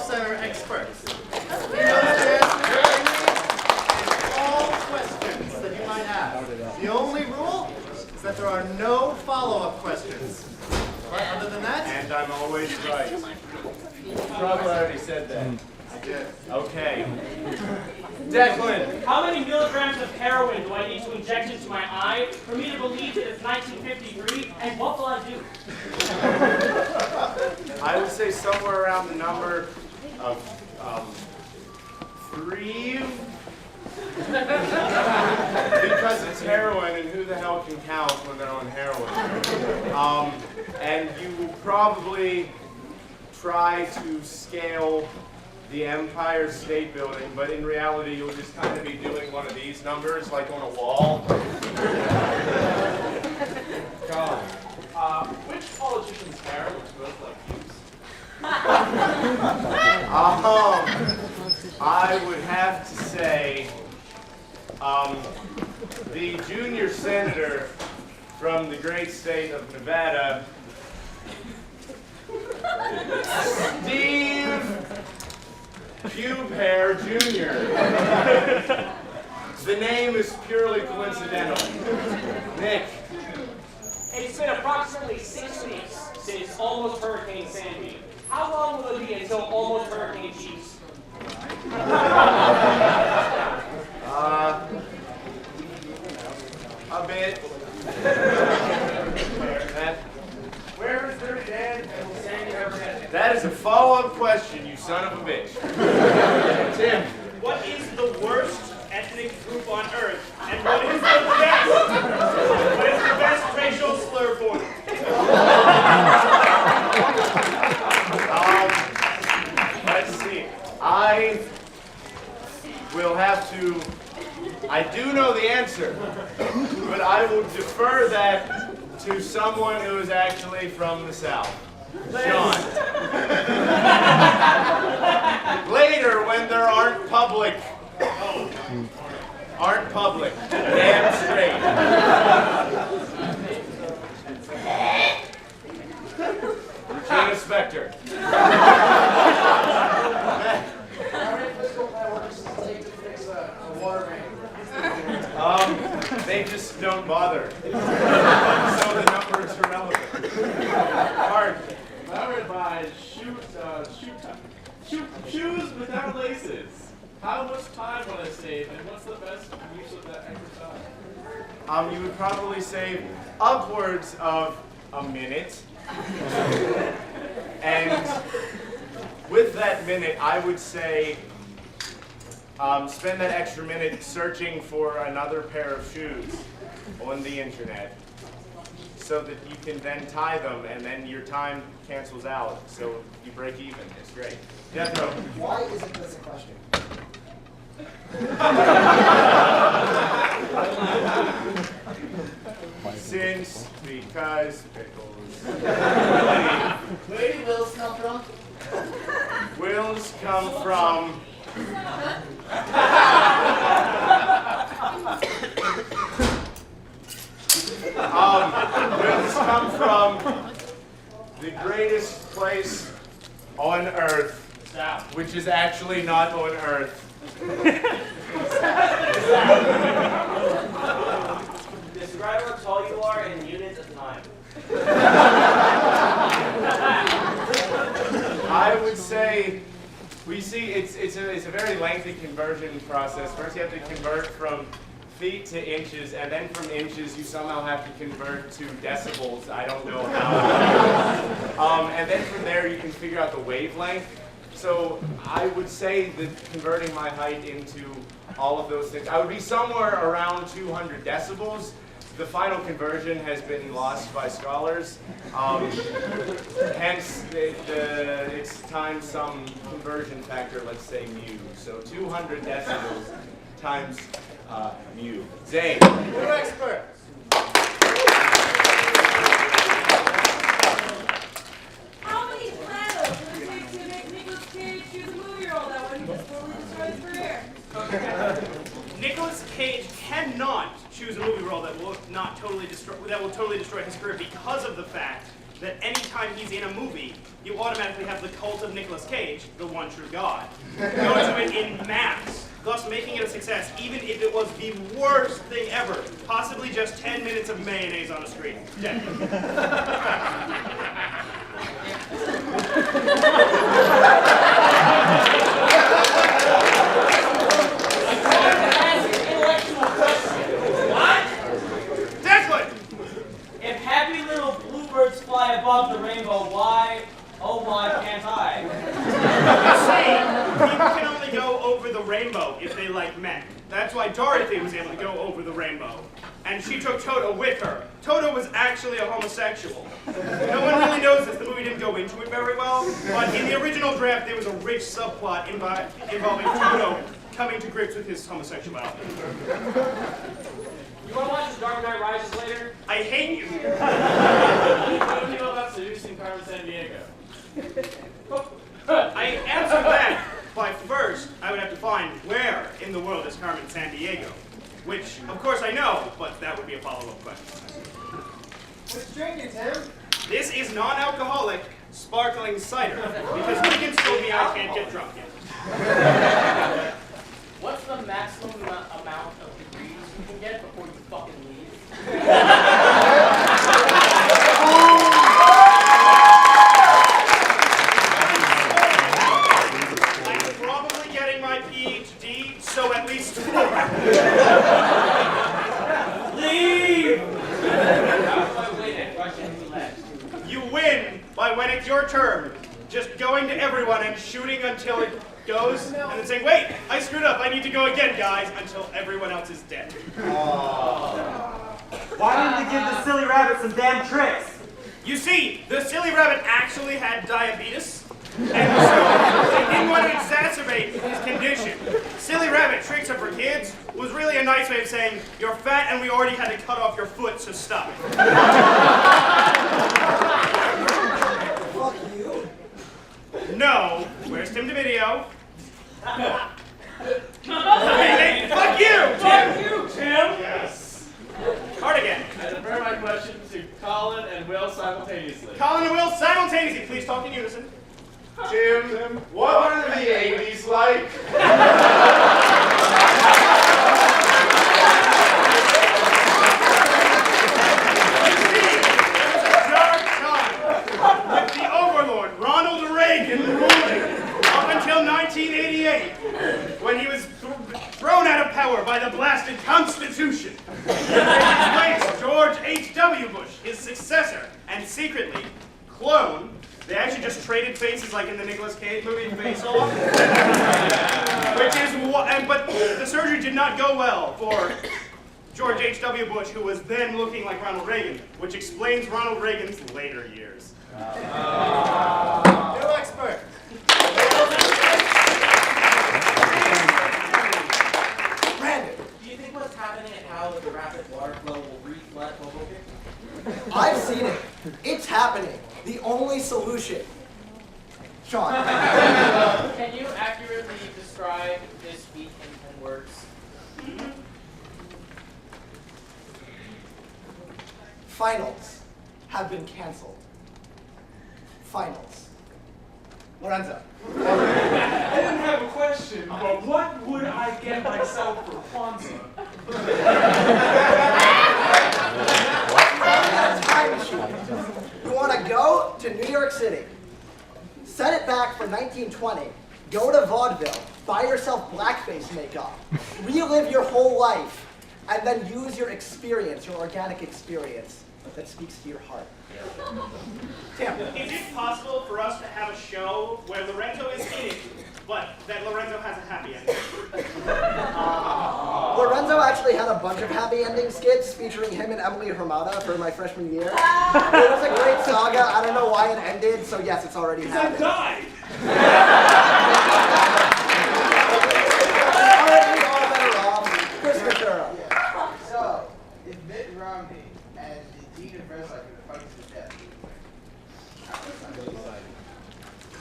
Center experts. He knows the answer to all questions that you might have. The only rule is that there are no follow-up questions. But other than that, And I'm always right. Probably already said that. I did. Okay. Declan. How many milligrams of heroin do I need to inject into my eye for me to believe that it's 1953, and what will I do? I would say somewhere around the number of 3. Because it's heroin, and who the hell can count when they're on heroin? And you will probably try to scale the Empire State Building, but in reality, you'll just kind of be doing one of these numbers, like on a wall. God. Which politician's hair looks most like Hughes? I would have to say, the junior senator from the great state of Nevada, Steve Pube Hair Jr. The name is purely coincidental. Nick. It's been approximately 6 weeks since almost Hurricane Sandy. How long will it be until almost Hurricane Chiefs? A bit. Where is Dirty Dan and will Sandy ever get? That is a follow-up question, you son of a bitch. Tim. What is the worst ethnic group on Earth? And what is the best? What is the best racial slur for them? Let's see. I will have to. I do know the answer, but I will defer that to someone who is actually from the South. Sean. Later, when there aren't public. Aren't public. Damn straight. Regina Spektor. They just don't bother. So the number is irrelevant. Hard. I would buy shoes without laces. How much time will I save, and what's the best use of that extra time? You would probably save upwards of a minute. And with that minute, I would say spend that extra minute searching for another pair of shoes on the internet so that you can then tie them and then your time cancels out so you break even. It's great. Jethro. Why isn't this a question? Because pickles. Where do wills come from? Wills come from. Wills come from the greatest place on Earth, which is actually not on Earth. Describe how tall you are in units of time. I would say, it's a very lengthy conversion process. First you have to convert from feet to inches, and then from inches you somehow have to convert to decibels. I don't know how. And then from there you can figure out the wavelength. So I would say that converting my height into all of those things, I would be somewhere around 200 decibels. The final conversion has been lost by scholars. Hence, it's times some conversion factor, let's say mu. So 200 decibels times mu. Zane. You're expert. How many planets does it take to make Nicolas Cage choose a movie role that wouldn't just totally destroy his career? Nicolas Cage cannot choose a movie role that will totally destroy his career because of the fact that anytime he's in a movie, you automatically have the cult of Nicolas Cage, the one true God, go to it in mass, thus making it a success, even if it was the worst thing ever, possibly just 10 minutes of mayonnaise on a screen. Dead. If happy little bluebirds fly above the rainbow, why, oh why can't I? You see, people can only go over the rainbow if they like men. That's why Dorothy was able to go over the rainbow. And she took Toto with her. Toto was actually a homosexual. No one really knows this. The movie didn't go into it very well. But in the original draft, there was a rich subplot involving Toto coming to grips with his homosexuality. You want to watch The Dark Knight Rises later? I hate you. What do you know about seducing Carmen Sandiego? I answered that by first, I would have to find where in the world is Carmen Sandiego. Which, of course, I know, but that would be a follow-up question. What's drinking, Tim? This is non-alcoholic sparkling cider, because Higgins told me I can't get drunk yet. What's the maximum amount of degrees you can get before you fucking leave? I'm probably getting my PhD, so at least 4. Leave! You win by when it's your turn, just going to everyone and shooting until it goes, and then saying, wait, I screwed up, I need to go again, guys, until everyone else is dead. Why didn't they give the silly rabbit some damn tricks? You see, the silly rabbit actually had diabetes, and so they didn't want to exacerbate his condition. Silly rabbit tricks are for kids was really a nice way of saying, you're fat and we already had to cut off your foot, so stop it. Fuck you. No, where's Tim DeVideo? Hey, fuck you, Tim! Fuck you, Tim! Yes. Cardigan. I defer my question to Colin and Will simultaneously. Colin and Will simultaneously. Please talk in unison. Tim, what were the 80s like? Dark time with the overlord Ronald Reagan ruling up until 1988, when he was thrown out of power by the blasted Constitution. In his place, George H.W. Bush, his successor, and secretly clone. They actually just traded faces like in the Nicolas Cage movie Face Off. But the surgery did not go well for George H.W. Bush, who was then looking like Ronald Reagan, which explains Ronald Reagan's later years. New expert. Brandon, Do you think what's happening and how the rapid water flow will reflood Hoboken? I've seen it. It's happening. The only solution. Sean. Can you accurately describe this feat in 10 words? Finals have been canceled. Finals. Lorenzo. I didn't have a question, but what would I get myself for Kwanzaa? Time machine. You want to go to New York City, set it back for 1920, go to vaudeville, buy yourself blackface makeup, relive your whole life, and then use your experience, your organic experience that speaks to your heart. Tim. Is it possible for us to have a show where Lorenzo is in it, but that Lorenzo has a happy ending? Lorenzo actually had a bunch of happy ending skits featuring him and Emily Hermata for my freshman year. It was a great saga. I don't know why it ended, so yes, it's already happened. died! Already all better off. Chris Ventura. So, if Mitt Romney and the Dean of Wrestling fights to death,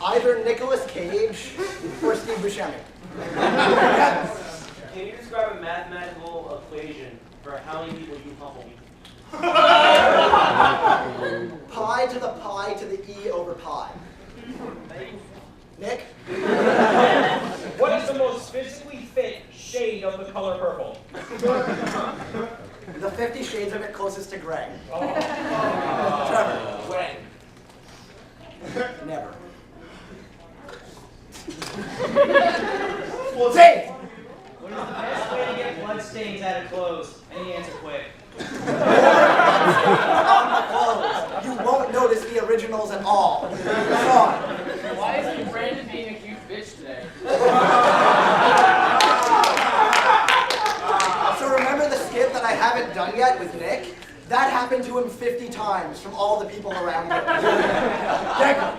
Either Nicolas Cage or Steve Buscemi. Can you describe a mathematical equation for how many people you humble? pi to the pi to the e over pi. Nick? What is the most physically fit shade of the color purple? The 50 Shades of it closest to gray. Trevor. When? Never. Dave! What is the best way to get blood stains out of clothes? Any answer quick. On the clothes. You won't notice the originals at all. Sorry. Why isn't Brandon being a cute bitch today? So remember the skit that I haven't done yet with Nick? That happened to him 50 times from all the people around him. Decker.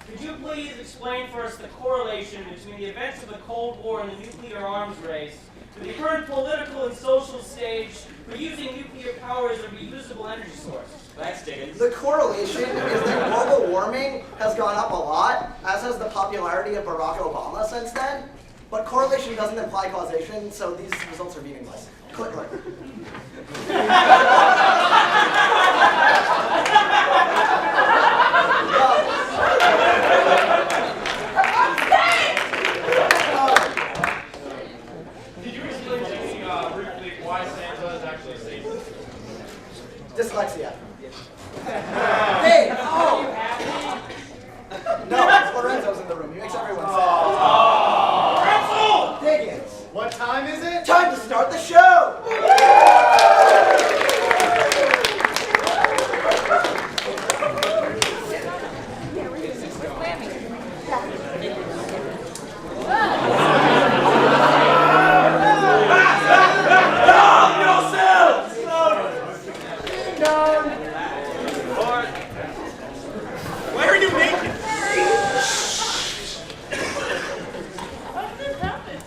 Could you please explain for us the correlation between the events of the Cold War and the nuclear arms race to the current political and social stage for using nuclear power as a reusable energy source? Thanks, Diggins. The correlation is that global warming has gone up a lot, as has the popularity of Barack Obama since then. But correlation doesn't imply causation, so these results are meaningless. Click. Did you explain to me briefly why Santa is actually Satan? Dyslexia. Hey! Oh! No, it's Lorenzo's in the room. He makes everyone sad. Diggins. What time is it? Time to start the show! Why are you naked? How did this happen?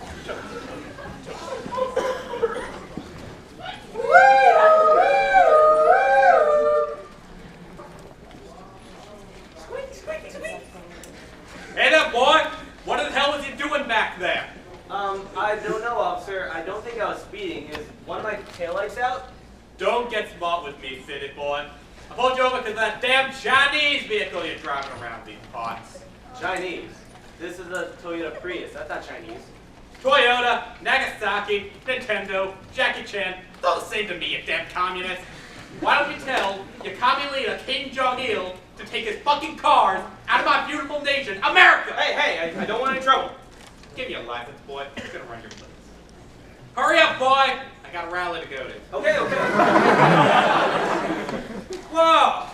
Hey there, boy! What the hell was you doing back there? I don't know, officer. I don't think I was speeding. Is one of my taillights out? Don't get smart with me, city boy. I pulled you over because of that damn Chinese vehicle you're driving around these parts. Chinese. This is a Toyota Prius. That's not Chinese. Toyota, Nagasaki, Nintendo, Jackie Chan, it's all the same to me, you damn communist. Why don't you tell your commie leader, King Jong-il, to take his fucking cars out of my beautiful nation, America? Hey, I don't want any trouble. Give me a license, boy. I'm gonna run your place. Hurry up, boy! I got a rally to go to. Okay. Whoa!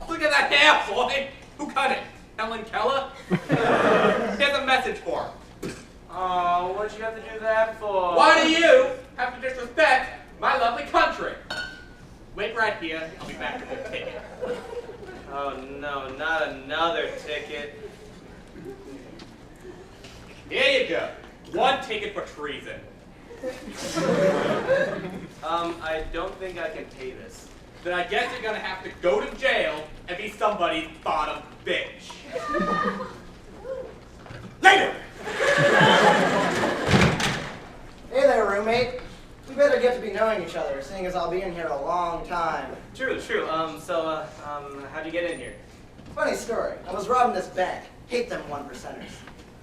Look at that hair, boy! Who cut it? Helen Keller? Here's a message for him. Oh, what'd you have to do that for? Why do you have to disrespect my lovely country? Wait right here. I'll be back with your ticket. Oh no, not another ticket. Here you go. One ticket for treason. I don't think I can pay this. Then I guess you're gonna have to go to jail and be somebody's bottom bitch. Later! Hey there, roommate. We better get to be knowing each other, seeing as I'll be in here a long time. True. How'd you get in here? Funny story. I was robbing this bank. Hate them 1%ers.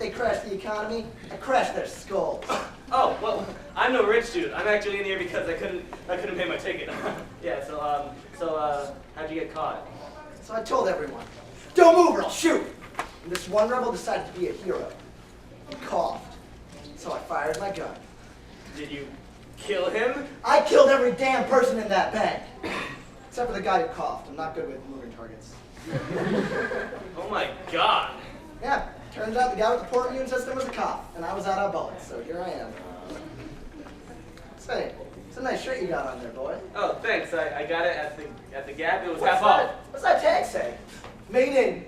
They crashed the economy. I crashed their skulls. Oh, well, I'm no rich dude. I'm actually in here because I couldn't pay my ticket. Yeah, how'd you get caught? So I told everyone, don't move or I'll shoot. And this one rebel decided to be a hero. He coughed. So I fired my gun. Did you kill him? I killed every damn person in that bank. Except for the guy who coughed. I'm not good with moving targets. Oh my god. Yeah, turns out the guy with the poor immune system was a cop, and I was out of bullets, so here I am. Say, it's a nice shirt you got on there, boy. Oh, thanks. I got it at the Gap. It was half off. What's that tag say? Made in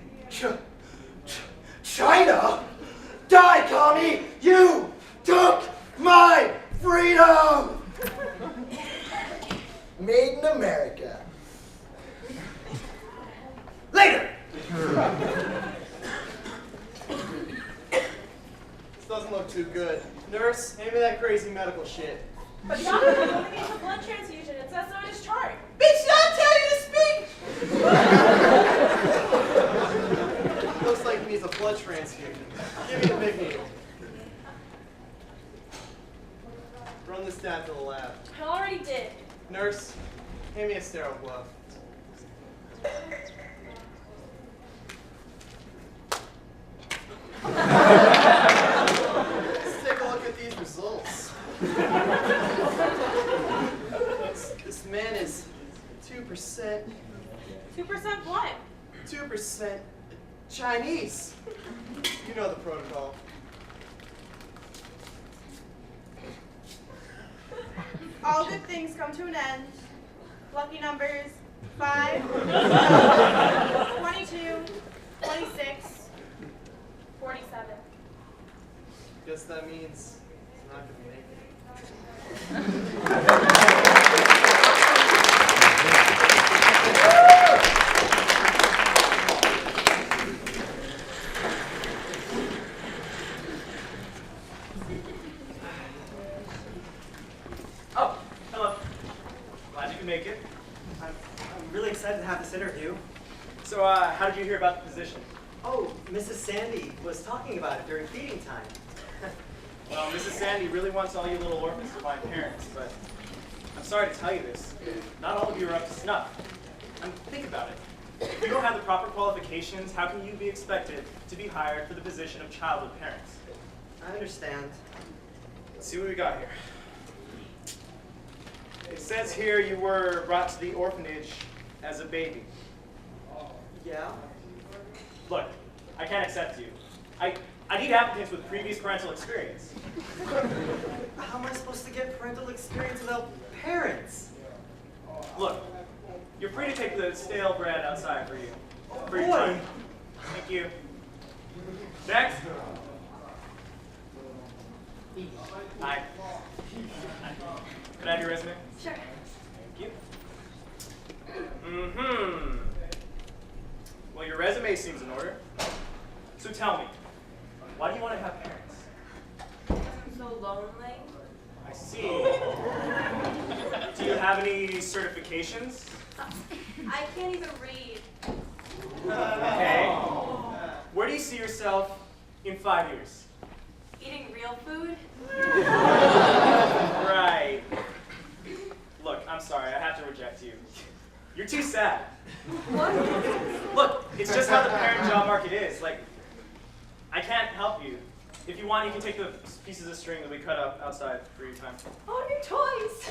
China? Die, commie! You took my freedom! Made in America. Later! This doesn't look too good. Nurse, hand me that crazy medical shit. But doctor, you only needs a blood transfusion. It says so in his chart. Bitch, did I tell you to speak? blood transfusion. Give me the big needle. Run this down to the lab. I already did. Nurse, hand me a sterile glove. Let's take a look at these results. This man is 2%. 2% what? 2% Chinese. You know the protocol. All good things come to an end. Lucky numbers 5, 22, 26, 47. Guess that means it's not going to make it. Oh, hello. Glad you could make it. I'm really excited to have this interview. So, how did you hear about the position? Oh, Mrs. Sandy was talking about it during feeding time. Well, Mrs. Sandy really wants all you little orphans to find parents, but I'm sorry to tell you this. Not all of you are up to snuff. And think about it. If you don't have the proper qualifications, how can you be expected to be hired for the position of childhood parents? I understand. Let's see what we got here. It says here you were brought to the orphanage as a baby. Yeah? Look, I can't accept you. I need applicants with previous parental experience. How am I supposed to get parental experience without parents? Look, you're free to take the stale bread outside for you. For your boy. time. Thank you. Next. Hi. Can I have your resume? Sure. Thank you. Well, your resume seems in order. So tell me, why do you want to have parents? I'm so lonely. I see. Do you have any certifications? I can't even read. Okay. Where do you see yourself in 5 years? Eating real food? Right. Look, I'm sorry, I have to reject you. You're too sad. What? Look, it's just how the parent job market is. Like, I can't help you. If you want, you can take the pieces of string that we cut up outside for your time. Oh, your toys!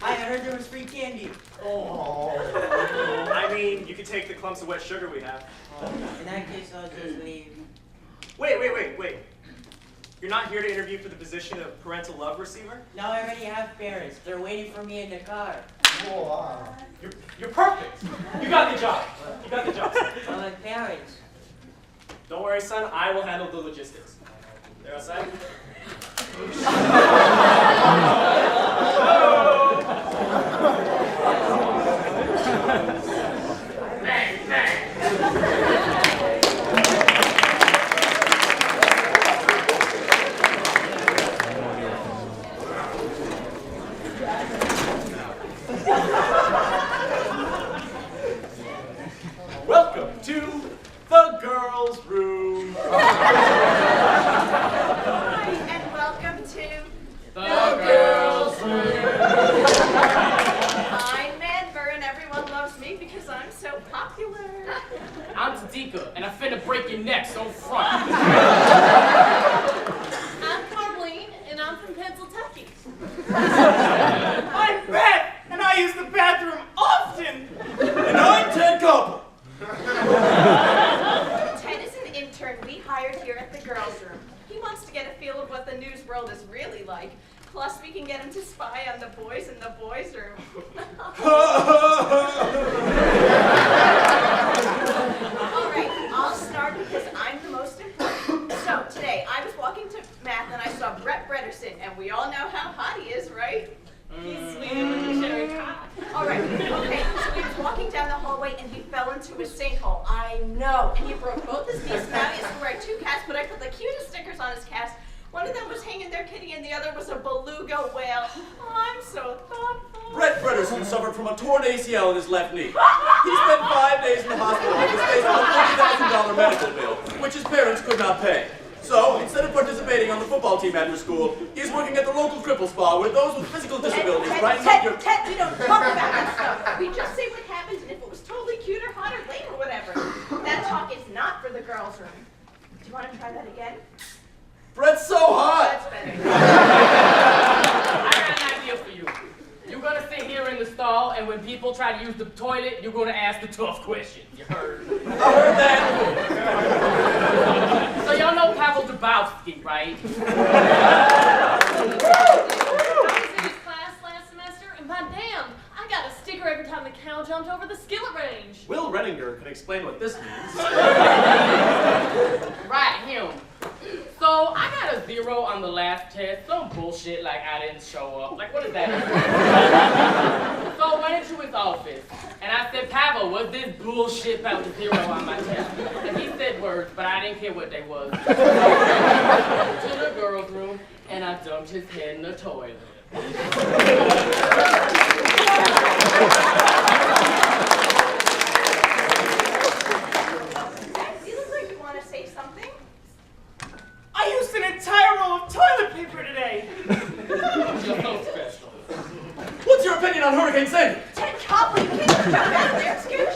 I heard there was free candy. Oh. I mean, you could take the clumps of wet sugar we have. In that case, I'll just leave. Wait. You're not here to interview for the position of parental love receiver? No, I already have parents. They're waiting for me in the car. You're perfect. You got the job. I like parents. Don't worry, son. I will handle the logistics. They're outside. Welcome to the girls' room. Hi, and welcome to The girls' I'm Manver, and everyone loves me because I'm so popular. I'm Tadika, and I'm finna break your neck so front. I'm Carleen, and I'm from Pennsylvania. I'm Beth, and I use the bathroom often. And I'm Ted Koppel. Ted is an intern we hired here at the girls' room. He wants to get a feel of what the news world is really like. Plus, we can get him to spy on the boys in the boys' room. All right, I'll start because I'm the most important. So, today, I was walking to math and I saw Brett Bredderson, and we all know how hot he is, right? He's sweet and with a cherry pie. All right, okay, so he was walking down the hallway and he fell into a sinkhole. I know, and he broke both his knees. Now he has to wear 2 casts, but I put the cutest stickers on his cast. One of them was hanging there kitty and the other was a beluga whale. Oh, I'm so thoughtful. Brett Frederson suffered from a torn ACL in his left knee. He spent 5 days in the hospital and was faced with a $40,000 medical bill, which his parents could not pay. So, instead of participating on the football team after school, he's working at the local cripple spa where those with physical disabilities brighten up your... Ted, we don't talk about that stuff. We just say what happened and if it was totally cute or hot or lame or whatever. That talk is not for the girls' room. Do you want to try that again? Brett's so hot! That's better. I got an idea for you. You're gonna sit here in the stall, and when people try to use the toilet, you're gonna ask the tough questions. You heard? I heard that! So y'all know Pavel Dubowski, right? I was in his class last semester, and by damn, I got a sticker every time the cow jumped over the skillet range. Will Renninger can explain what this means. Right, him. So I got a 0 on the last test. Some bullshit like I didn't show up. Like, what is that? So I went into his office, and I said, Pavel, what's this bullshit about the 0 on my test? And he said words, but I didn't care what they was. So I went to the girls' room, and I dumped his head in the toilet. You look like you want to say something. I used an entire roll of toilet paper today. You're so special. What's your opinion on Hurricane Sandy? Ted Copley, you can't just jump out there. Scare the